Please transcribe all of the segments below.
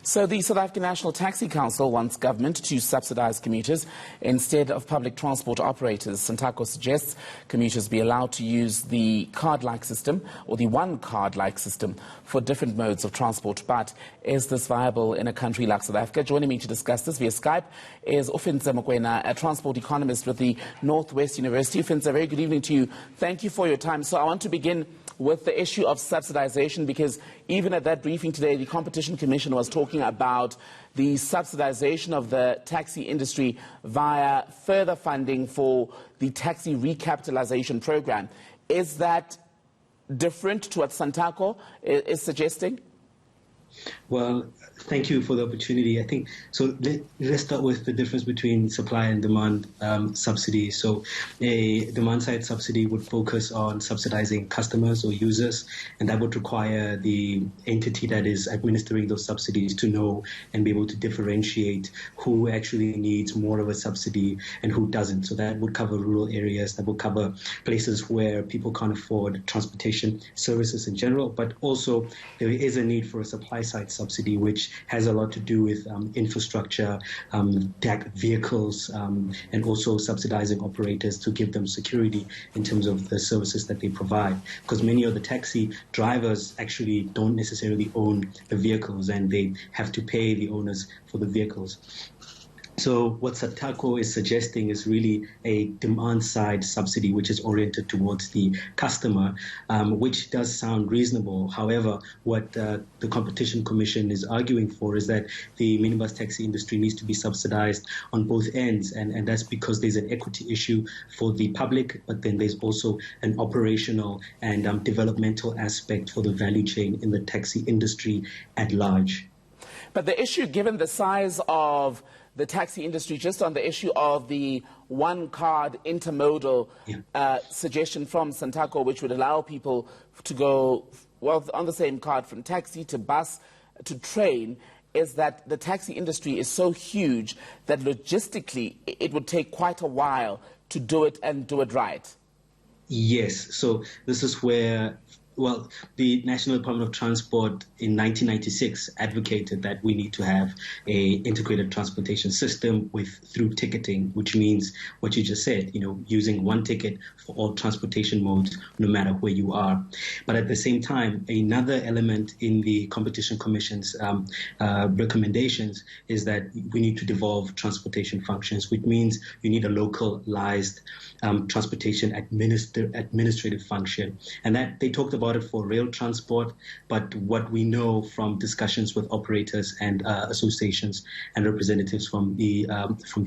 So the South African National Taxi Council wants government to subsidise commuters instead of public transport operators. Santako suggests commuters be allowed to use the card-like system or the one-card-like system for different modes of transport. But is this viable in a country like South Africa? Joining me to discuss this via Skype is Ufinza Mokwena, a transport economist with the Northwest University. Ufinza, very good evening to you. Thank you for your time. So I want to begin with the issue of subsidization, because even at that briefing today, the Competition Commission was talking about the subsidization of the taxi industry via further funding for the taxi recapitalization program. Is that different to what Santako is suggesting? Well, thank you for the opportunity. I think so. Let's start with the difference between supply and demand subsidy. So a demand-side subsidy would focus on subsidizing customers or users, and that would require the entity that is administering those subsidies to know and be able to differentiate who actually needs more of a subsidy and who doesn't. So that would cover rural areas, that would cover places where people can't afford transportation services in general, but also there is a need for a supply-side subsidy, which has a lot to do with infrastructure, vehicles, and also subsidizing operators to give them security in terms of the services that they provide. Because many of the taxi drivers actually don't necessarily own the vehicles, and they have to pay the owners for the vehicles. So what Santako is suggesting is really a demand-side subsidy, which is oriented towards the customer, which does sound reasonable. However, what the Competition Commission is arguing for is that the minibus taxi industry needs to be subsidized on both ends, and that's because there's an equity issue for the public, but then there's also an operational and developmental aspect for the value chain in the taxi industry at large. But the issue, given the size of the taxi industry, just on the issue of the one-card intermodal suggestion from Santako, which would allow people to go, well, on the same card from taxi to bus to train, is that the taxi industry is so huge that logistically it would take quite a while to do it and do it right. Yes, so this is where the National Department of Transport in 1996 advocated that we need to have a integrated transportation system through ticketing, which means what you just said, using one ticket for all transportation modes, no matter where you are. But at the same time, another element in the Competition Commission's recommendations is that we need to devolve transportation functions, which means you need a localized transportation administrative function. And that they talked about it for rail transport, but what we know from discussions with operators and associations and representatives from the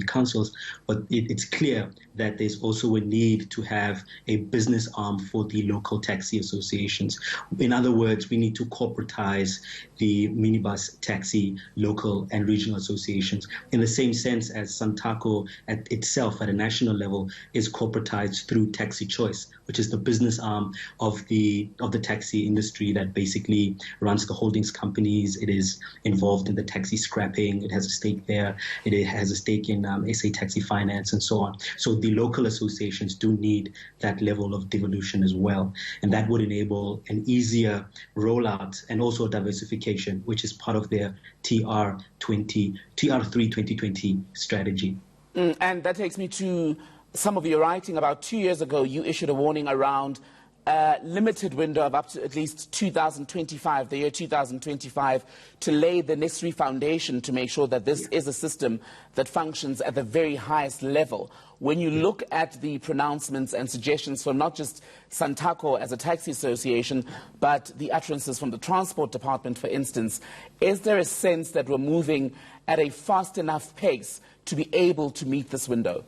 councils, but it's clear that there's also a need to have a business arm for the local taxi associations. In other words, we need to corporatize the minibus taxi local and regional associations in the same sense as Santako itself at a national level is corporatized through Taxi Choice, which is the business arm of the taxi industry that basically runs the holdings companies. It is involved in the taxi scrapping. It has a stake there. It has a stake in SA Taxi Finance and so on. So the local associations do need that level of devolution as well. And that would enable an easier rollout and also diversification, which is part of their TR3 2020 strategy. And that takes me to some of your writing. About 2 years ago, you issued a warning around a limited window of up to at least 2025, the year 2025, to lay the necessary foundation to make sure that this is a system that functions at the very highest level. When you look at the pronouncements and suggestions from not just Santako as a taxi association, but the utterances from the Transport Department, for instance, is there a sense that we're moving at a fast enough pace to be able to meet this window?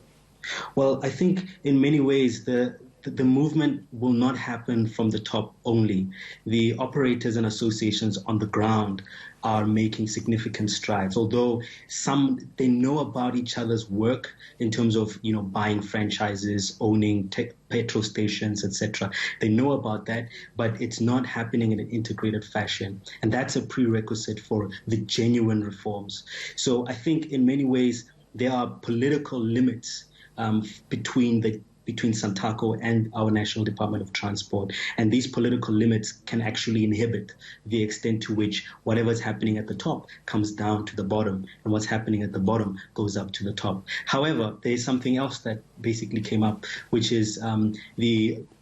Well, I think in many ways the movement will not happen from the top only. The operators and associations on the ground are making significant strides, although they know about each other's work in terms of buying franchises, owning petrol stations, etc. They know about that, but it's not happening in an integrated fashion, and that's a prerequisite for the genuine reforms. So I think in many ways there are political limits between the between Santaco and our National Department of Transport. And these political limits can actually inhibit the extent to which whatever is happening at the top comes down to the bottom, and what's happening at the bottom goes up to the top. However, there is something else that basically came up, which is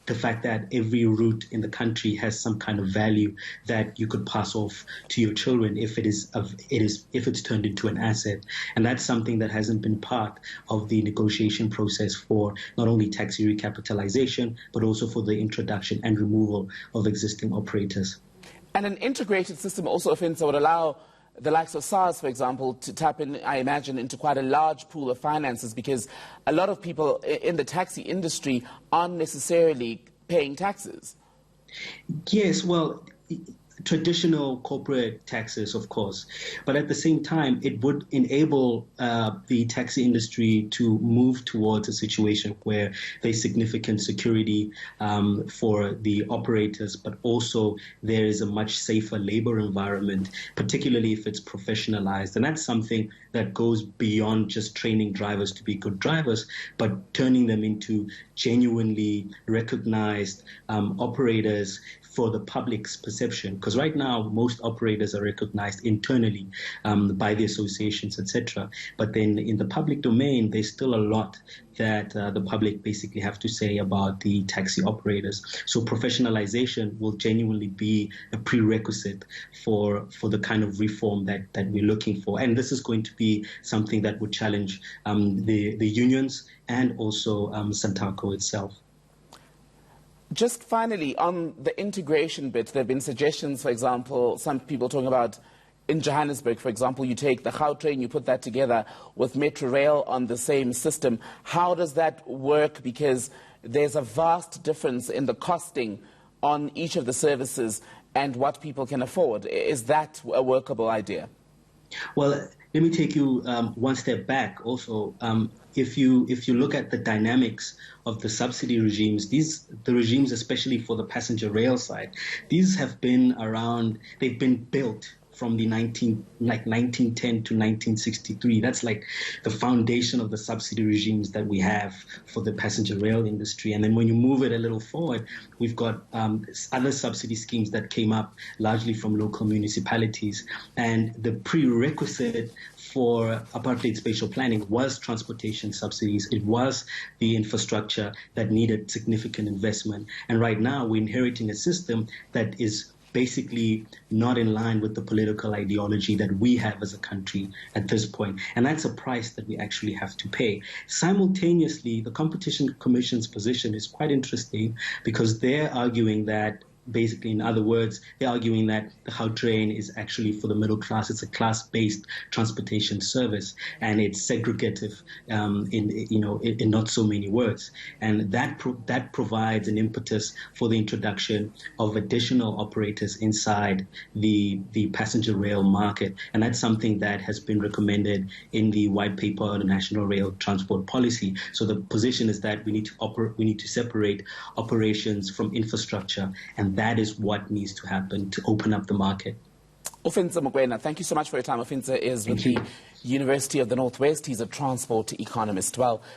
the fact that every route in the country has some kind of value that you could pass off to your children if it's turned into an asset. And that's something that hasn't been part of the negotiation process for not only taxi recapitalization, but also for the introduction and removal of existing operators. And an integrated system also, Finsa, would allow the likes of SARS, for example, to tap in, I imagine, into quite a large pool of finances, because a lot of people in the taxi industry aren't necessarily paying taxes. Yes, well, traditional corporate taxes, of course, but at the same time, it would enable the taxi industry to move towards a situation where there's significant security for the operators, but also there is a much safer labor environment, particularly if it's professionalized. And that's something that goes beyond just training drivers to be good drivers, but turning them into genuinely recognized operators for the public's perception. Because right now, most operators are recognized internally by the associations, etc. But then in the public domain, there's still a lot that the public basically have to say about the taxi operators. So professionalization will genuinely be a prerequisite for the kind of reform that we're looking for. And this is going to be something that would challenge the unions and also Santaco itself. Just finally, on the integration bit, there have been suggestions, for example, some people talking about in Johannesburg, for example, you take the Gautrain, you put that together with Metro Rail on the same system. How does that work? Because there's a vast difference in the costing on each of the services and what people can afford. Is that a workable idea? Well, let me take you one step back also. If you look at the dynamics of the subsidy regimes, the regimes, especially for the passenger rail side, these have been around, they've been built from the 1910 to 1963. That's like the foundation of the subsidy regimes that we have for the passenger rail industry. And then when you move it a little forward, we've got other subsidy schemes that came up largely from local municipalities. And the prerequisite for apartheid spatial planning was transportation subsidies. It was the infrastructure that needed significant investment. And right now we're inheriting a system that is basically not in line with the political ideology that we have as a country at this point. And that's a price that we actually have to pay. Simultaneously, the Competition Commission's position is quite interesting because they're arguing that, basically, in other words, they're arguing that the Gautrain is actually for the middle class. It's a class-based transportation service, and it's segregative in not so many words. And that provides an impetus for the introduction of additional operators inside the passenger rail market. And that's something that has been recommended in the white paper on the National Rail Transport Policy. So the position is that we need to separate operations from infrastructure, and that is what needs to happen to open up the market. Finsa Mokoena, thank you so much for your time. Finsa is with the University of the Northwest. He's a transport economist. Well,